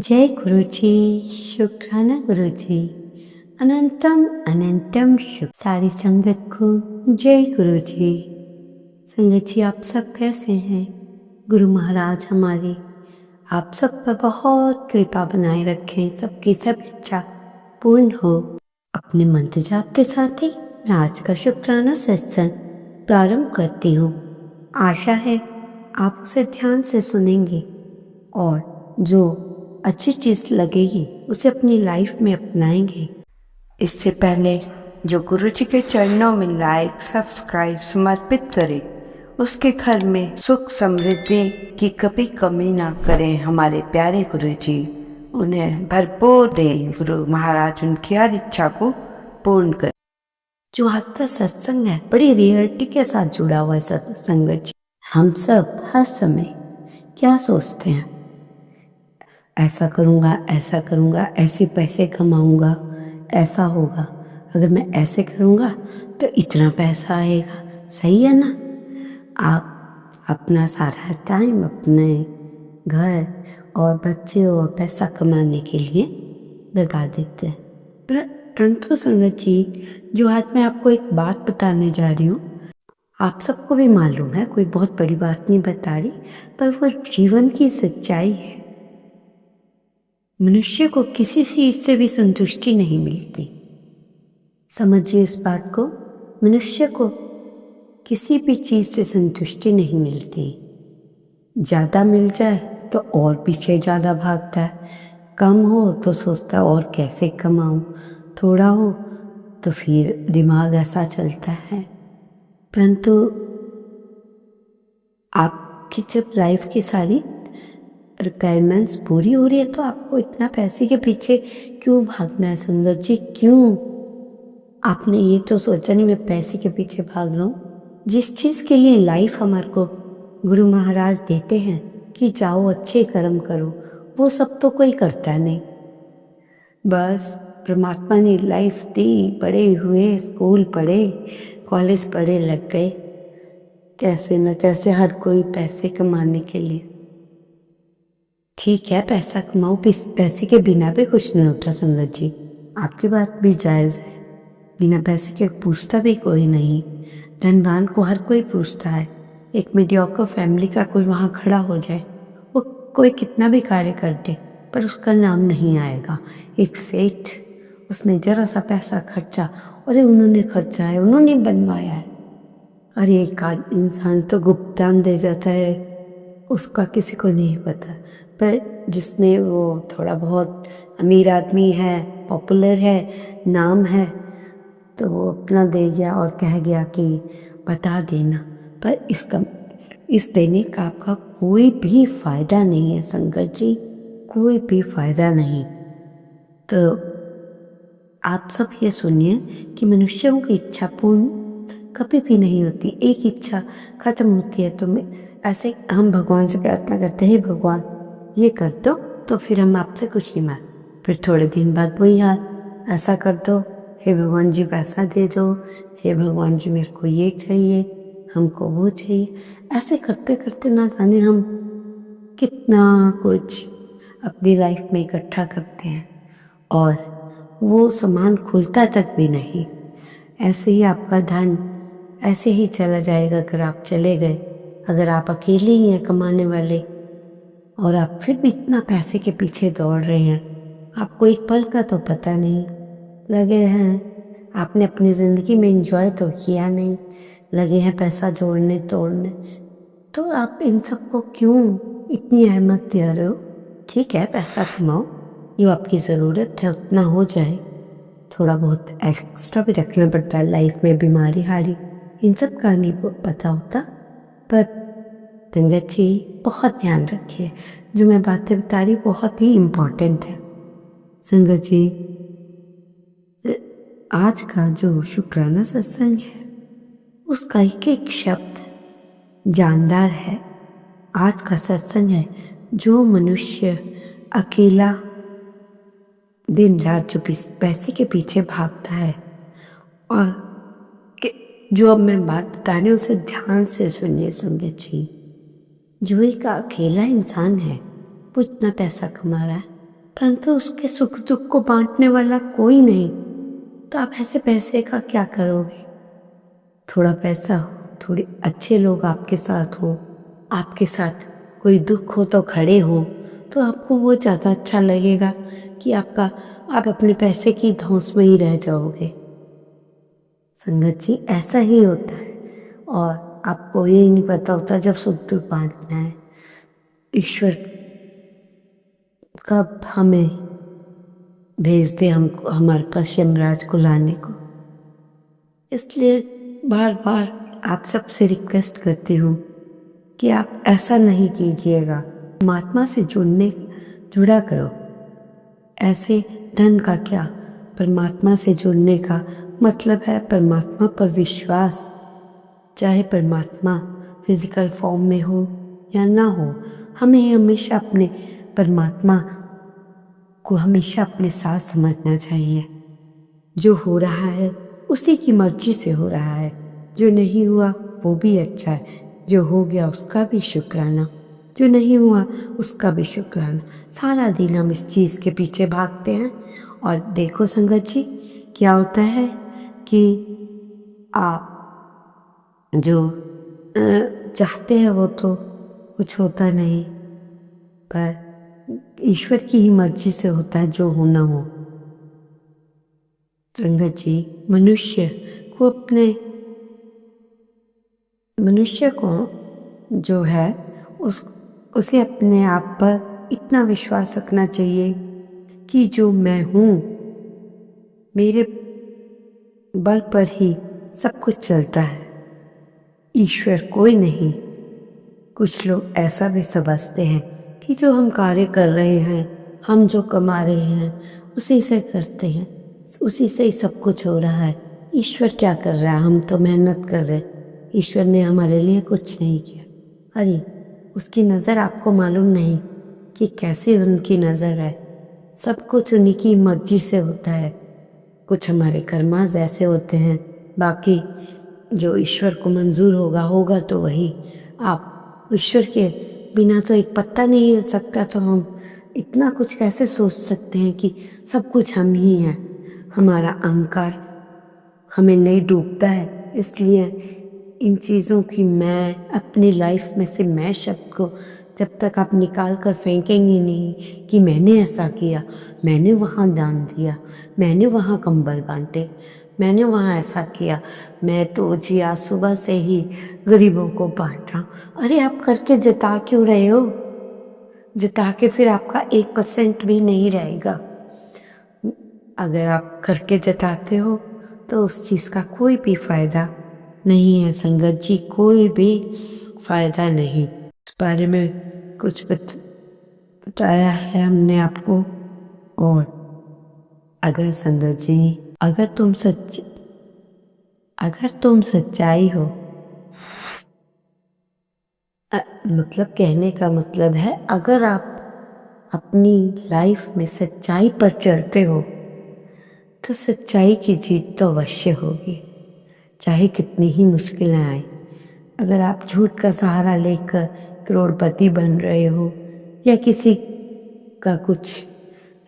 जय गुरुजी। शुक्राना गुरुजी। अनंतम अनंतम शुक्र सारी संगत को जय गुरुजी। संगत जी, आप सब कैसे हैं? गुरु महाराज हमारे आप सब पर बहुत कृपा बनाए रखें, सबकी सब इच्छा पूर्ण हो। अपने मंत्र जाप के साथ ही मैं आज का शुक्राना सत्संग प्रारंभ करती हूँ। आशा है आप उसे ध्यान से सुनेंगे और जो अच्छी चीज लगेगी उसे अपनी लाइफ में अपनाएंगे। इससे पहले जो गुरु जी के चरणों में लाइक सब्सक्राइब समर्पित करे, उसके घर में सुख समृद्धि की कभी कमी ना करें। हमारे प्यारे गुरु जी उन्हें भरपूर दें। गुरु महाराज उनकी हर इच्छा को पूर्ण करें। जो आज का सत्संग है बड़ी रियलिटी के साथ जुड़ा हुआ है संगत जी। हम सब हर समय क्या सोचते हैं, ऐसा करूँगा, ऐसे पैसे कमाऊँगा, ऐसा होगा, अगर मैं ऐसे करूँगा तो इतना पैसा आएगा। सही है ना? आप अपना सारा टाइम अपने घर और बच्चे और पैसा कमाने के लिए लगा देते हैं। परंतु संगत जी, जो आज मैं आपको एक बात बताने जा रही हूँ, आप सबको भी मालूम है, कोई बहुत बड़ी बात नहीं बता रही, पर वो जीवन की सच्चाई है। मनुष्य को किसी चीज से भी संतुष्टि नहीं मिलती। समझिए इस बात को, मनुष्य को किसी भी चीज से संतुष्टि नहीं मिलती। ज्यादा मिल जाए तो और पीछे ज्यादा भागता है, कम हो तो सोचता है और कैसे कमाऊं, थोड़ा हो तो फिर दिमाग ऐसा चलता है। परंतु आपकी जब लाइफ की सारी रिक्वायरमेंट्स पूरी हो रही है तो आपको इतना पैसे के पीछे क्यों भागना है संगत जी? क्यों? आपने ये तो सोचा नहीं मैं पैसे के पीछे भाग रहा हूँ। जिस चीज के लिए लाइफ हमारे को गुरु महाराज देते हैं कि जाओ अच्छे कर्म करो, वो सब तो कोई करता नहीं। बस परमात्मा ने लाइफ दी, बड़े हुए, स्कूल पढ़े, कॉलेज पढ़े, लग गए कैसे न कैसे हर कोई पैसे कमाने के लिए। ठीक है, पैसा कमाओ, पैसे के बिना भी कुछ नहीं होता संगत जी, आपकी बात भी जायज है। बिना पैसे के पूछता भी कोई नहीं, धनवान को हर कोई पूछता है। एक मीडियोकर फैमिली का कोई वहां खड़ा हो जाए, वो कोई कितना भी कार्य कर दे पर उसका नाम नहीं आएगा। एक सेठ, उसने जरा सा पैसा खर्चा, अरे उन्होंने खर्चा है, उन्होंने बनवाया है। अरे एक इंसान तो गुप्त दान दे जाता है, उसका किसी को नहीं पता। पर जिसने वो थोड़ा बहुत अमीर आदमी है, पॉपुलर है, नाम है, तो वो अपना दे गया और कह गया कि बता देना। पर इस देने का आपका कोई भी फायदा नहीं है संगत जी, कोई भी फायदा नहीं। तो आप सब ये सुनिए कि मनुष्यों की इच्छा पूर्ण कभी भी नहीं होती। एक इच्छा खत्म होती है तो ऐसे हम भगवान से प्रार्थना करते हैं, भगवान ये कर दो, तो फिर हम आपसे कुछ नहीं मांग। फिर थोड़े दिन बाद वही हाल, ऐसा कर दो, हे भगवान जी पैसा दे दो, हे भगवान जी मेरे को ये चाहिए, हमको वो चाहिए। ऐसे करते करते ना जाने हम कितना कुछ अपनी लाइफ में इकट्ठा करते हैं और वो सामान खुलता तक भी नहीं। ऐसे ही आपका धन ऐसे ही चला जाएगा अगर आप चले गए। अगर आप अकेले ही हैं कमाने वाले और आप फिर भी इतना पैसे के पीछे दौड़ रहे हैं, आपको एक पल का तो पता नहीं लगे हैं, आपने अपनी जिंदगी में एंजॉय तो किया नहीं, लगे हैं पैसा जोड़ने तोड़ने, तो आप इन सबको क्यों इतनी अहमियत दे रहे हो? ठीक है, पैसा कमाओ, जो आपकी ज़रूरत है उतना हो जाए, थोड़ा बहुत एक्स्ट्रा भी रखना पड़ता है लाइफ में, बीमारी हारी, इन सब का नहीं पता होता। पर संगत जी बहुत ध्यान रखिए, जो मैं बातें बता रही बहुत ही इम्पोर्टेंट है। संगत जी, आज का जो शुक्राना सत्संग है उसका एक एक शब्द जानदार है। आज का सत्संग है, जो मनुष्य अकेला दिन रात जो पैसे के पीछे भागता है, और जो अब मैं बात बता रही हूँ उसे ध्यान से सुनिए संगत जी। जो एक अकेला इंसान है वो इतना पैसा कमा रहा है, परंतु उसके सुख दुख को बांटने वाला कोई नहीं। तो आप ऐसे पैसे का क्या करोगे? थोड़ा पैसा हो, थोड़े अच्छे लोग आपके साथ हो, आपके साथ कोई दुख हो तो खड़े हो, तो आपको वो ज़्यादा अच्छा लगेगा कि आप अपने पैसे की धौंस में ही रह जाओगे। संगत जी, ऐसा ही होता है। और आपको ये नहीं पता होता जब सुख दुख बांटना है, ईश्वर कब हमें भेज दे हमको, हमारे पास यमराज को लाने को। इसलिए बार बार आप सबसे रिक्वेस्ट करती हूँ कि आप ऐसा नहीं कीजिएगा। परमात्मा से जुड़ा करो। ऐसे धन का क्या, परमात्मा से जुड़ने का मतलब है परमात्मा पर विश्वास। चाहे परमात्मा फिजिकल फॉर्म में हो या ना हो, हमें हमेशा अपने परमात्मा को हमेशा अपने साथ समझना चाहिए। जो हो रहा है उसी की मर्जी से हो रहा है, जो नहीं हुआ वो भी अच्छा है, जो हो गया उसका भी शुक्राना, जो नहीं हुआ उसका भी शुक्राना। सारा दिन हम इस चीज़ के पीछे भागते हैं। और देखो संगत जी, क्या होता है कि आप जो चाहते हैं वो तो कुछ होता नहीं, पर ईश्वर की ही मर्जी से होता है जो होना हो। संगत जी, मनुष्य को जो है उसे अपने आप पर इतना विश्वास रखना चाहिए कि जो मैं हूँ, मेरे बल पर ही सब कुछ चलता है, ईश्वर कोई नहीं। कुछ लोग ऐसा भी समझते हैं कि जो हम कार्य कर रहे हैं, हम जो कमा रहे हैं, उसी से करते हैं, उसी से ही सब कुछ हो रहा है। ईश्वर क्या कर रहा है? हम तो मेहनत कर रहे हैं, ईश्वर ने हमारे लिए कुछ नहीं किया। अरे उसकी नज़र आपको मालूम नहीं कि कैसी उनकी नज़र है। सब कुछ उन्हीं की मर्जी से होता है। कुछ हमारे कर्मास ऐसे होते हैं, बाकी जो ईश्वर को मंजूर होगा तो वही। आप ईश्वर के बिना तो एक पत्ता नहीं हिल सकता, तो हम इतना कुछ कैसे सोच सकते हैं कि सब कुछ हम ही हैं। हमारा अहंकार हमें नहीं डूबता है। इसलिए इन चीज़ों की मैं अपनी लाइफ में से मैं शब्द को जब तक आप निकाल कर फेंकेंगे नहीं कि मैंने ऐसा किया, मैंने वहाँ दान दिया, मैंने वहाँ कंबल बांटे, मैंने वहाँ ऐसा किया, मैं तो जी आज सुबह से ही गरीबों को बांट रहा हूँ। अरे आप करके जता क्यों रहे हो? जता के फिर आपका 1% भी नहीं रहेगा। अगर आप करके जताते हो तो उस चीज़ का कोई भी फायदा नहीं है संगत जी, कोई भी फायदा नहीं। इस बारे में कुछ बताया है हमने आपको। और अगर संगत जी, अगर तुम सच्चाई हो, मतलब कहने का मतलब है अगर आप अपनी लाइफ में सच्चाई पर चलते हो तो सच्चाई की जीत तो अवश्य होगी, चाहे कितनी ही मुश्किलें आए। अगर आप झूठ का सहारा लेकर करोड़पति बन रहे हो या किसी का कुछ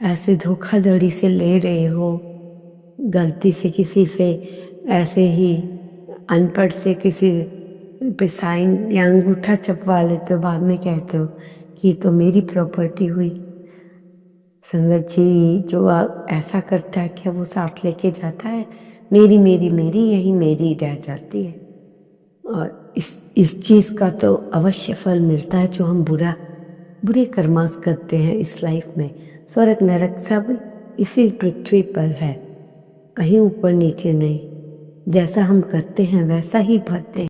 ऐसे धोखाधड़ी से ले रहे हो, गलती से किसी से ऐसे ही अनपढ़ से किसी पे साइन या अंगूठा छपवा लेते हो, बाद में कहते हो कि ये तो मेरी प्रॉपर्टी हुई। संगत जी, जो ऐसा करता है क्या वो साथ लेके जाता है? मेरी मेरी मेरी यही मेरी रह जाती है। और इस चीज़ का तो अवश्य फल मिलता है जो हम बुरे कर्मास करते हैं इस लाइफ में। स्वर्ग नरक सब इसी पृथ्वी पर है, कहीं ऊपर नीचे नहीं। जैसा हम करते हैं वैसा ही भरते हैं।